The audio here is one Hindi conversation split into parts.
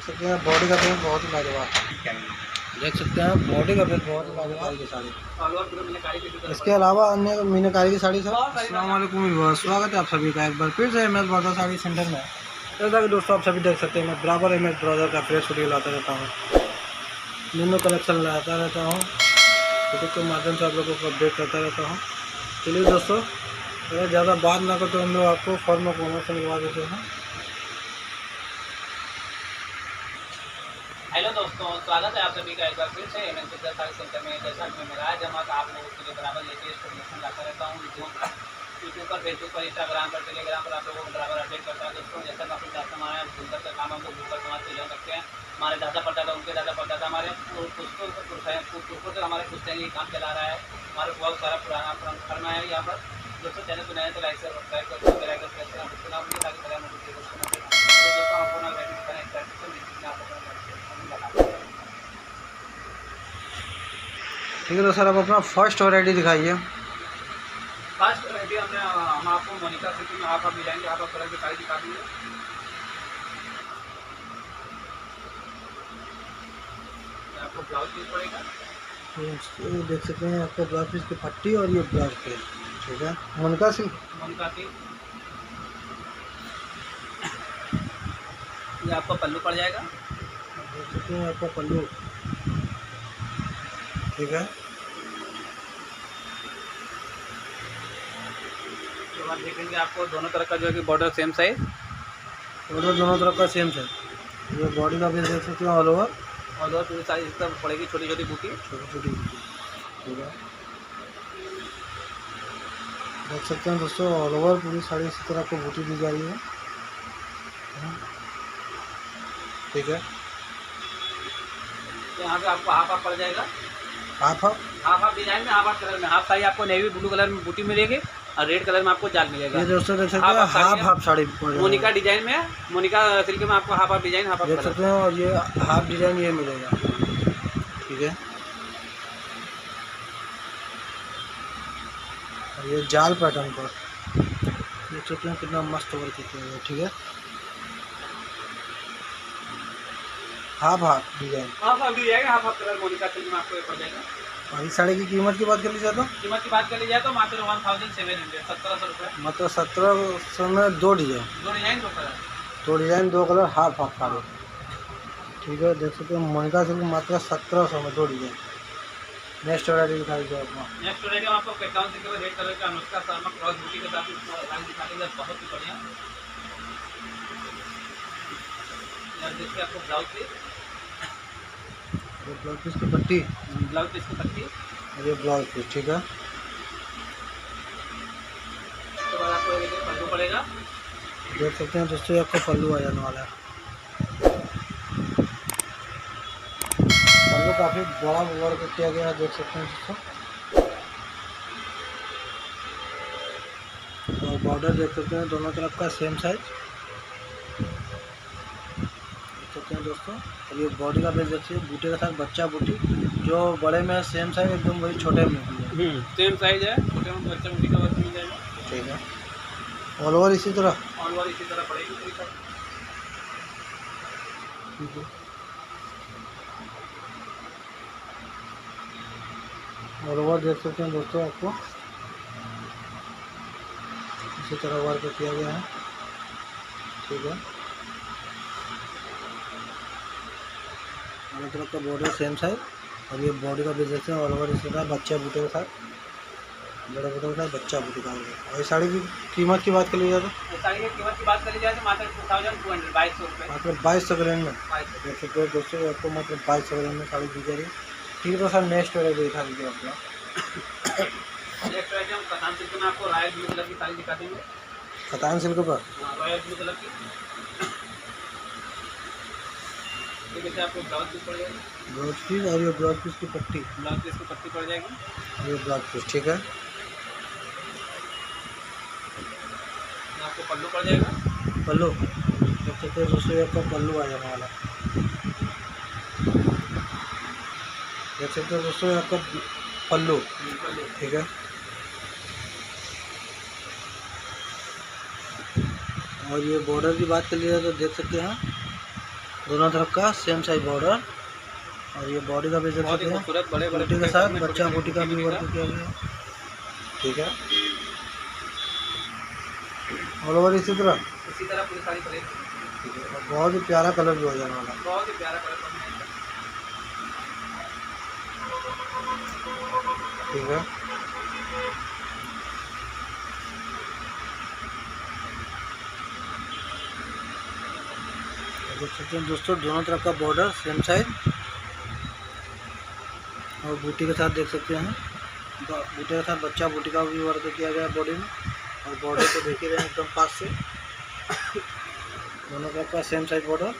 देख सकते हैं बॉडी का पेंट बहुत ही लाजवाब, देख सकते हैं बॉडी का पेंट बहुत ही लाजवाब की साड़ी। इसके अलावा अन्य मीनाकारी की साड़ी सब। अस्सलाम वालेकुम, स्वागत है आप सभी का एक बार फिर से एमएस ब्रदर साड़ी सेंटर में। जैसा कि दोस्तों आप सभी देख सकते हैं मैं बराबर एमएस ब्रदर का फ्रेश वीडियो लाता रहता हूँ, न्यू कलेक्शन लाता रहता हूँ, यूट्यूब के माध्यम से आप लोगों को अपडेट करता रहता हूँ। चलिए दोस्तों, अगर ज़्यादा बात ना कर तो हम लोग आपको फॉर्म कोना से मिलवा देते हैं। हेलो दोस्तों, स्वागत है आप सभी का एक बार फिर से एमएस ब्रदर साड़ी सेंटर में। जैसा कि मैं आज आप लोगों के लिए बराबर लेटेस्ट इन्फॉर्मेशन लाता रहता हूँ यूट्यूब पर, फेसबुक पर, इंस्टाग्राम पर, टेलीग्राम पर आप लोगों को बराबर अपडेट करता है। दोस्तों जैसा कि आपको दादा हमारे भूलकर का काम हम लोग भूलकर समाज से जान सकते हैं। हमारे दादा परदादा, उनके दादा परदादा, हमारे पुरखों से हमारे पुश्तैनी ये काम चला रहा है। हमारे बहुत सारा पुराना फर्मा है यहाँ पर। दोस्तों चैनल को नए तो लाइक से सब्सक्राइब करते हैं, लाइक करते हैं उसको नाम ताकि बड़ा नोटिफिकेशन मिले। तो दोस्तों आपको ना ठीक है। तो सर आप अपना फर्स्ट वैरायटी दिखाइए। फर्स्ट वैरायटी हम आपको मोनिका सिटी में आप डिजाइन के आप कलर की साड़ी दिखा देंगे। आपको ब्लाउज पीस पड़ेगा, ये देख सकते हैं आपको ब्लाउज पीस की पट्टी और ये ब्लाउज पीस, ठीक है। मोनिका सिल्क, ये आपको पल्लू पड़ जाएगा। देख सकते हैं आपका पल्लू, ठीक है। तो बाद देखेंगे आपको दोनों तरफ का जो है कि बॉर्डर सेम साइज, बॉर्डर दोनों तरफ का सेम है। ये बॉडी का भी देख सकते हैं ऑल ओवर, और पूरी साइज इस तरफ पड़ेगी छोटी छोटी बूटी, छोटी, ठीक है। देख सकते हैं दोस्तों ऑल ओवर पूरी साड़ी इसी तरह आपको बूटी दी जा रही है, ठीक है। तो यहाँ पे आपको हाफ पड़ जाएगा। हाफ डिजाइन में, हाफ कलर में, हाफ साड़ी आपको नेवी ब्लू कलर में बूटी मिलेगी और रेड कलर में आपको जाल मिलेगा। ये दोस्तों देख सकते हैं हाफ साड़ी मोनिका डिजाइन में, मोनिका सिल्क में आपको हाफ डिजाइन हाफ देख सकते हैं, और ये हाफ डिजाइन ये मिलेगा, ठीक है। और ये जाल पैटर्न पर देख सकते हैं कितना मस्त वर्क किया हुआ है, ठीक है। Half design, half colour Monica silk में आपको पड़ जाएगा। और इस साड़ी की कीमत की बात कर ली जाए तो कीमत की बात कर ली जाए तो मात्र 1700, 1700 रुपये। मतलब 1700 में दो डिजाइन, दो डिजाइन, दो कलर, हाफ साड़ी, ठीक है। देख सकते हैं मोनिका सिल्क मात्र 1700 में दो डिजाइन। नेक्स्ट वैरायटी दिखा दीजिए आपको। नेक्स्ट वैरायटी हम आपको कैटलॉग सिल्क में रेड कलर का अनुष्का शर्मा क्रॉस बूटी के साथ दिखा देंगे, बहुत ही बढ़िया। देखिए आपको ब्लाउज पीस, ब्लाउज पीस की पट्टी, ब्लाउज पीस की पट्टी, ये ब्लाउज पीस, ठीक है। उसके बाद आपको पल्लू पड़ेगा। देख सकते हैं दोस्तों आपको पल्लू आ जाने वाला है। पल्लू काफ़ी बड़ा वर्क किया गया है, देख सकते हैं दोस्तों। और बॉर्डर देख सकते हैं दोनों तरफ का सेम साइज, देख सकते हैं दोस्तों। और ये बॉडी का बेस देखिए, बूटे के साथ बच्चा बूटी, जो बड़े में सेम साइज एकदम वही छोटे में भी है, सेम साइज है, छोटे में बच्चा बूटी का वर्क मिल जाएगा, ठीक है। ऑल ओवर इसी तरह, ऑल ओवर इसी तरह पड़ेगी पूरी साइड, ठीक है। ऑल ओवर देख सकते हैं दोस्तों आपको इसी तरह वर्क किया गया है, ठीक है। दोनों तरफ का बॉर्डर सेम साइज, और ये बॉडी का भी देखते हैं ऑल ओवर इसी तरह बच्चा बूटे के साथ, बड़े बूटे के साथ बच्चा बूटे का। और इस साड़ी की कीमत की बात कर ली जाए तो साड़ी की कीमत की बात करी जाए तो मात्र 2200, 2200 रुपये, मात्र 2200 के रेंज में। देख सकते हो दोस्तों आपको मात्र 2200 के रेंज में साड़ी दी जा रही है, ठीक है। तो सर नेक्स्ट वैरायटी दिखा दीजिए अपना। नेक्स्ट वैरायटी हम कतान सिल्क में आपको रॉयल ब्लू कलर की साड़ी दिखा देंगे। कतान सिल्क पर रॉयल ब्लू कलर की, जैसे आपको ब्लाउज पीस पड़ जाएगी, ब्लाउज पीस, और ये ब्लाउज पीस की पट्टी, ब्लाउज पीस की पट्टी पड़ जाएगी, ये ब्लाउज पीस, ठीक है। आपको पल्लू पड़ जाएगा, पल्लू देख सकते हैं दोस्तों आपका पल्लू आ जाने वाला, देख सकते हो दोस्तों आपका पल्लू, ठीक है। और ये बॉर्डर की बात कर लिया तो देख सकते हैं दोनों तरफ का सेम साइज बॉर्डर। और ये बॉडी का भी देख बहुत ही सकते हैं, खूबसूरत बड़े बड़े बूटी के साथ बच्चा बूटी का भी वर्क किया गया है। ठीक है, ऑल ओवर इसी तरह पूरी सारी परेड। ठीक है। और बहुत ही प्यारा कलर भी हो जाने वाला है। बहुत ही प्यारा कलर कॉम्बिनेशन। ठीक है, देख सकते हैं दोस्तों दोनों तरफ का बॉर्डर सेम साइज और बूटी के साथ देख सकते हैं, बूटी के साथ बच्चा बूटी का भी वर्क किया गया है बॉडी में। और बॉर्डर को देख ही रहे हैं एकदम पास से, दोनों तरफ का सेम साइज बॉर्डर।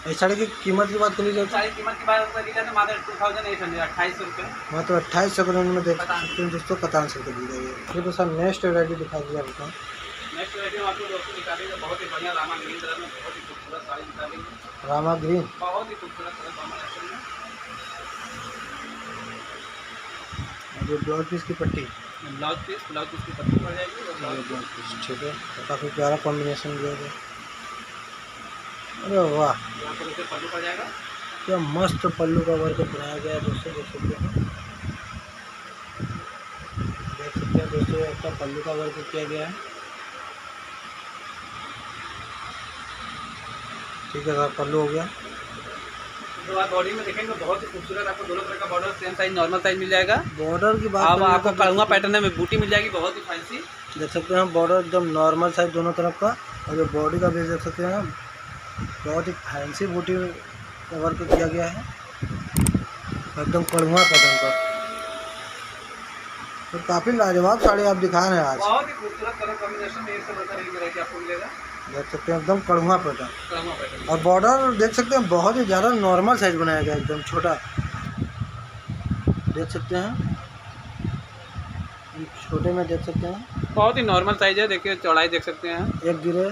इस साड़ी की कीमत की बात कर लीजिए, सारी कीमत की बात करी जाए तो मात्र 2800 2800 रुपये। मात्र 2800 के रेंज में देख सकते हैं दोस्तों, कतान से दी गई है। फिर तो सर नेक्स्ट वैरायटी दिखा दीजिए आपको। नेक्स्ट वैरायटी हम आपको दोस्तों दिखा देंगे, बहुत ही बढ़िया रामा ग्रीन कलर में बहुत ही खूबसूरत साड़ी दिखा देंगे। रामा ग्रीन, बहुत ही खूबसूरत कलर कॉम्बिनेशन में। जो ब्लाउज पीस की पट्टी, ब्लाउज पीस की पट्टी पड़ जाएगी और ब्लाउज पीस ठीक है, तो काफ़ी प्यारा कॉम्बिनेशन दिया गया। अरे वाह, यहाँ पर उसे पल्लू पड़ जाएगा। क्या मस्त पल्लू का वर्क बनाया गया है दोस्तों, देख सकते हैं, देख सकते हैं दोस्तों आपका पल्लू का वर्क किया गया है। ठीक है सर, पल्लू हो गया। उसके बाद बॉडी में देखेंगे बहुत ही खूबसूरत आपको दोनों तरह का border same size normal size मिल जाएगा। बॉर्डर की बात अब आपको कड़ुआ पैटर्न में बूटी मिल जाएगी, बहुत ही फैंसी। देख सकते हैं बॉर्डर एकदम नॉर्मल साइज दोनों तरफ का। और जो बॉडी का भी देख सकते हैं बहुत ही फैंसी बूटी का वर्क किया गया है, एकदम कड़ुआ पैटर्न पर। तो काफ़ी लाजवाब साड़ी आप दिखा रहे हैं आज। बहुत ही खूबसूरत कलर कॉम्बिनेशन में एक से बढ़कर एक वैरायटी आपको मिलेगा। देख सकते हैं एकदम कड़ुआ पैटर्न। कड़ुआ पैटर्न और बॉर्डर देख सकते हैं बहुत ही ज़्यादा नॉर्मल साइज बनाया गया, एकदम छोटा देख सकते हैं, छोटे में देख सकते हैं, बहुत ही नॉर्मल साइज है। देखिए चौड़ाई देख सकते हैं, एक गिरे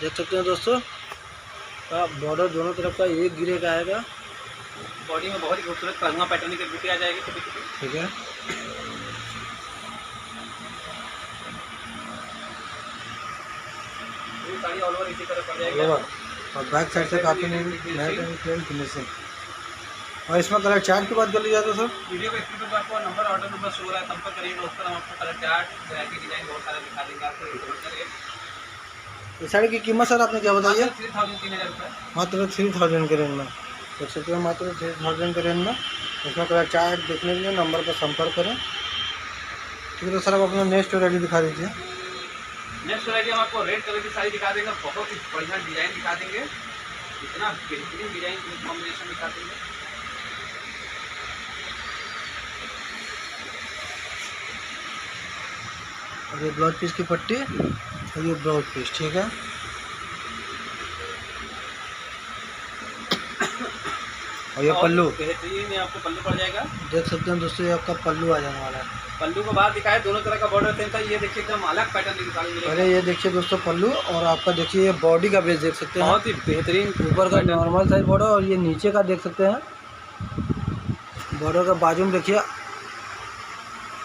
देख सकते हैं दोस्तों का बॉर्डर दोनों तरफ का एक गिरे का आएगा। बॉडी में बहुत ही खूबसूरत कड़ुआ पैटर्न की बूटी आ जाएगी छोटी छोटी। ठीक है, ये साड़ी ऑल ओवर इसी तरह पड़ जाएगी। और बैक साइड से काफ़ी नेट एंड क्लीन फिनिशिंग। और इसमें कलर चार्ट की बात कर ली जाए तो सर वीडियो के स्क्रीन पर आपको नंबर ऑर्डर नंबर शो हो रहा है, संपर्क करिए दोस्तों। हम आपको कलर चार्ट वैरायटी डिजाइन बहुत सारे दिखा देंगे आपको। इस साड़ी की कीमत सर आपने क्या बताई है? 3000 रुपये मात्र 3000 के रेंज में देख सकते हैं, मात्र 3000 के रेंज में। इसमें कलर चार्ट देखने के लिए नंबर पर संपर्क करें। ठीक है, तो सर आप अपना नेक्स्ट वैरायटी दिखा दीजिए। नेक्स्ट वैरायटी हम आपको रेड कलर की साड़ी दिखा देंगे, बहुत ही बढ़िया डिजाइन दिखा देंगे, इतना बेहतरीन डिजाइन कॉम्बिनेशन दिखा देंगे। और ये ब्लाउज पीस की पट्टी और ये ब्लाउज पीस ठीक है। और ये पल्लू बेहतरीन है, आपको पल्लू पड़ जाएगा। देख सकते हैं दोस्तों, ये आपका पल्लू आ जाने वाला है। पल्लू को बाद दिखाए, दोनों तरह का बॉर्डर सेम था। ये देखिए एकदम अलग पैटर्न दिखा देंगे। पहले ये देखिए दोस्तों पल्लू, और आपका देखिए ये बॉडी का बेस देख सकते हैं, बहुत ही बेहतरीन ऊपर का नॉर्मल साइज बॉर्डर और ये नीचे का देख सकते हैं बॉर्डर का बाजू में देखिए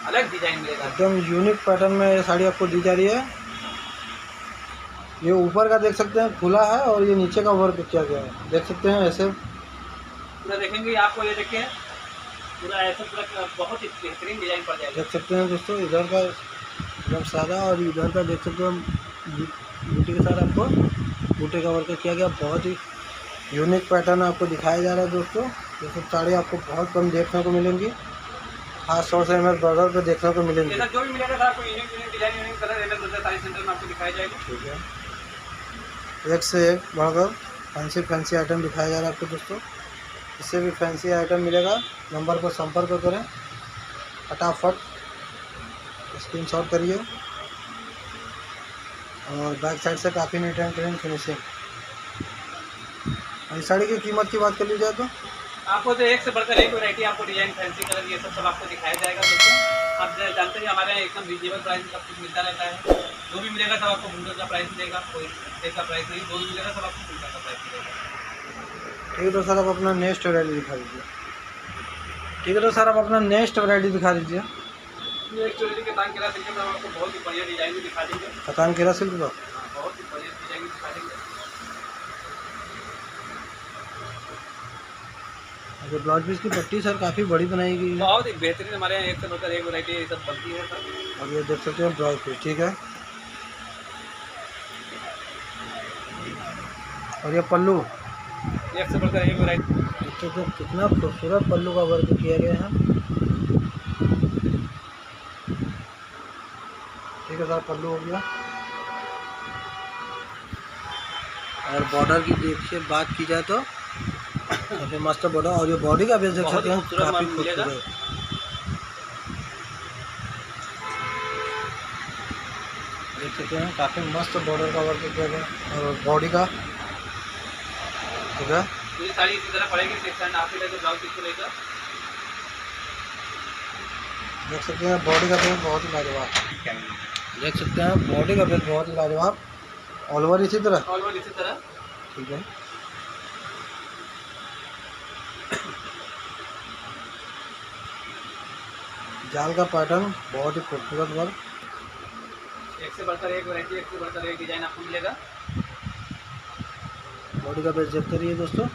अलग डिजाइन मिलेगा। एकदम यूनिक पैटर्न में ये साड़ी आपको दी जा रही है। ये ऊपर का देख सकते हैं खुला है और ये नीचे का वर्क किया गया है, देख सकते हैं ऐसे पूरा देखेंगे आपको। ये देखिए पूरा ऐसे पूरा बहुत ही बेहतरीन डिजाइन पड़ जाएगा। देख सकते हैं दोस्तों, इधर का एकदम सादा और इधर का देख सकते हैं बूटी के साथ आपको बूटे का वर्क किया गया। बहुत ही यूनिक पैटर्न आपको दिखाया जा रहा है दोस्तों। ये सब साड़ी आपको बहुत कम देखने को मिलेंगी, खास तौर से एमएस बाजार पे देखने को मिलेंगी। जो भी मिलेगा था आपको unique design unique colour MS बाजार साड़ी सेंटर में आपको दिखाया जाएगा। ठीक है, एक से एक बढ़कर फैंसी आइटम दिखाया जा रहा है आपको दोस्तों। इससे भी फैंसी आइटम मिलेगा, नंबर पर संपर्क करें, फटाफट स्क्रीनशॉट करिए। और बैक साइड से काफ़ी नीट एंड क्लीन फिनिशिंग। और इस साड़ी की कीमत की बात कर ली जाए तो आपको तो एक से बढ़कर एक वैरायटी आपको डिजाइन फैंसी कलर ये सब आपको दिखाया जाएगा दोस्तों। आप जानते हैं हमारे यहाँ एकदम रीजनेबल प्राइस में सब कुछ मिलता रहता है। जो भी मिलेगा सब आपको होलसेल का प्राइस मिलेगा, कोई का प्राइस नहीं। जो भी मिलेगा सब आपको होलसेल का प्राइस मिलेगा। ठीक है, तो सर आप अपना नेक्स्ट वैरायटी दिखा दीजिए। ठीक है, तो सर आप अपना नेक्स्ट वैरायटी दिखा दीजिए। नेक्स्ट ज्वेलरी के तान केरा सिल्क में हम आपको बहुत ही बढ़िया डिजाइन में दिखा देंगे। कतान केरा सिल्क का हाँ, बहुत ही बढ़िया डिजाइन में दिखा देंगे। जो ब्लाउज पीस की पट्टी सर काफ़ी बड़ी बनाई गई है बहुत ही बेहतरीन हमारे यहाँ एक से बढ़कर एक वैरायटी ये सब बनती है सर। और ये देख सकते हैं ब्लाउज पीस, ठीक है। और ये पल्लू, एक से बढ़कर एक वैरायटी। देख सकते हैं कितना खूबसूरत पल्लू का वर्क किया गया है। ठीक है सर, पल्लू हो गया। और बॉर्डर की देखिए बात की जाए तो काफ़ी मस्त बॉर्डर, और ये बॉडी का बेस देख सकते हैं काफ़ी खूबसूरत। देख सकते हैं काफ़ी मस्त बॉर्डर का वर्क किया गया और बॉडी का, ठीक है। ये साड़ी इसी तरह पड़ेगी 6.5 मीटर ब्लाउज पीस को लेकर। देख सकते हैं बॉडी का बेस बहुत ही लाजवाब, देख सकते हैं बॉडी का बेस बहुत ही लाजवाब। ऑल ओवर इसी तरह, ऑल ओवर इसी तरह, ठीक है। जाल का पैटर्न बहुत ही खूबसूरत वर्क, एक से बढ़कर एक वैरायटी, एक से बढ़कर एक डिजाइन आपको मिलेगा। बॉडी का बेस देखते रहिए दोस्तों।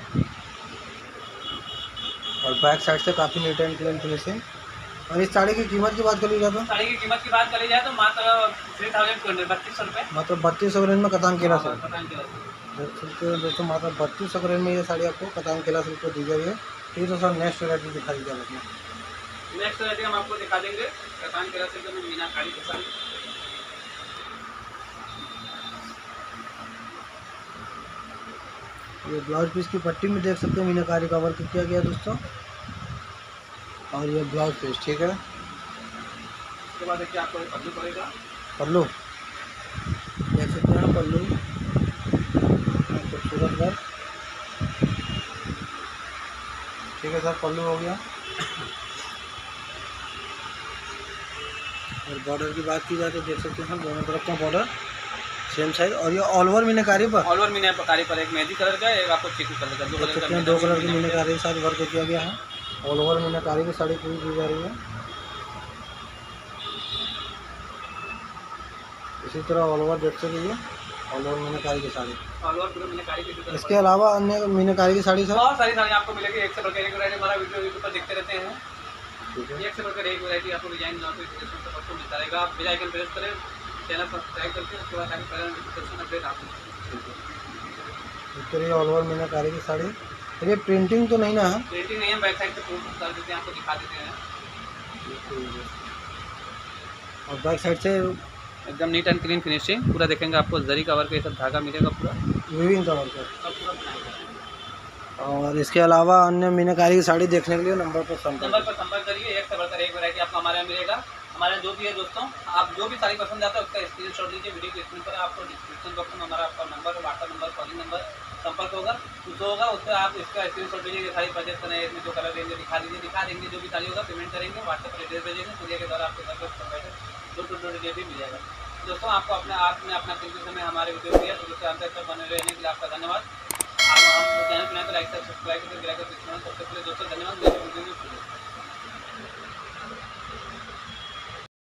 और बैक साइड से काफ़ी नीट एंड क्लीन फिनिशिंग। और इस साड़ी की कीमत की बात कर ली जाए तो साड़ी की कीमत की बात करी जाए तो मात्र 3200 रुपये, मात्र 3200 रेंज में कतान केला सिल्क। पता नहीं देख सकते हैं दोस्तों, मात्र 3200 रेंज में ये साड़ी आपको कतान केला सिल्क को दी गई है। ठीक है सर, नेक्स्ट वैरायटी दिखा दीजिए अपने। नेक्स्ट वैरायटी हम आपको दिखा देंगे कतान केरा सिल्क में मीनाकारी के साथ। ये ब्लाउज पीस की पट्टी में देख सकते हैं मीनाकारी का वर्क किया गया दोस्तों। और ये ब्लाउज पीस, ठीक है। उसके बाद देखिए आपको पल्लू पड़ेगा। पल्लू देख सकते हैं, पल्लू खूबसूरत वर्क, ठीक है सर, पल्लू हो गया। और बॉर्डर की बात की जाए तो देख सकते हैं दोनों तरफ का बॉर्डर सेम साइज। और ये ऑल ओवर मीनाकारी पर, ऑल ओवर मीनाकारी पर एक मेहंदी कलर का, एक आपको चीकू कलर का, देख सकते हैं 2 कलर की मीनाकारी के साथ वर्क किया गया है। ऑल ओवर मीनाकारी की साड़ी पूरी दी जा रही है। इसी तरह ऑल ओवर देख सकते ऑल ओवर मीनाकारी की साड़ी। ऑल ओवर पूरा मीनाकारी की तरह। इसके अलावा अन्य मीनाकारी की साड़ी सर बहुत सारी साड़ी आपको मिलेगी, एक से बढ़कर एक वैरायटी। हमारा वीडियो यूट्यूब पर देखते रहते हैं, ठीक है। एक से बढ़कर एक वैरायटी आपको डिजाइन सबको मिलता रहेगा। आप बिना आइकन प्रेस करें, चैनल सब्सक्राइब करके उसके बाद आगे नोटिफिकेशन अपडेट आपको। इस तरह ऑल ओवर मीनाकारी की साड़ी। ये प्रिंटिंग तो नहीं ना है? प्रिंटिंग नहीं है, बैक साइड से प्रूफ कर देते हैं, आपको दिखा देते हैं। और बैक साइड से एकदम नीट एंड क्लीन फिनिशिंग पूरा देखेंगे आपको। जरी का वर्क, ये सब धागा मिलेगा पूरा, वीविंग का वर्क है। सब पूरा बनाएगा। और इसके अलावा अन्य मीनाकारी की साड़ी देखने के लिए नंबर पर संपर्क करिए। एक से बढ़कर एक वैरायटी आपको हमारे यहाँ मिलेगा। हमारे यहाँ जो भी है दोस्तों, आप जो भी साड़ी पसंद आता है उसका स्क्रीनशॉट लीजिए। वीडियो के स्क्रीन पर आपको डिस्क्रिप्शन बॉक्स में हमारा आपका number, WhatsApp number, calling number संपर्क होगा, जो होगा उस पर आप इसका स्क्रीनशॉट लीजिए। साड़ी परचेज करना है, इसमें जो कलर देंगे दिखा देंगे। जो भी साड़ी होगा पेमेंट करेंगे, व्हाट्सएप पर एड्रेस भेजेंगे, कुरियर के द्वारा आपके घर पर बैठे डोर डिलीवरी मिल जाएगा। दोस्तों, आपको अपने आप में अपना कीमती समय हमारे वीडियो दिया, तो अंत तक बने रहने के लिए आपका धन्यवाद। हम चैनल बनाकर लाइक सब्सक्राइब करके सबसे पहले दोस्तों धन्यवाद।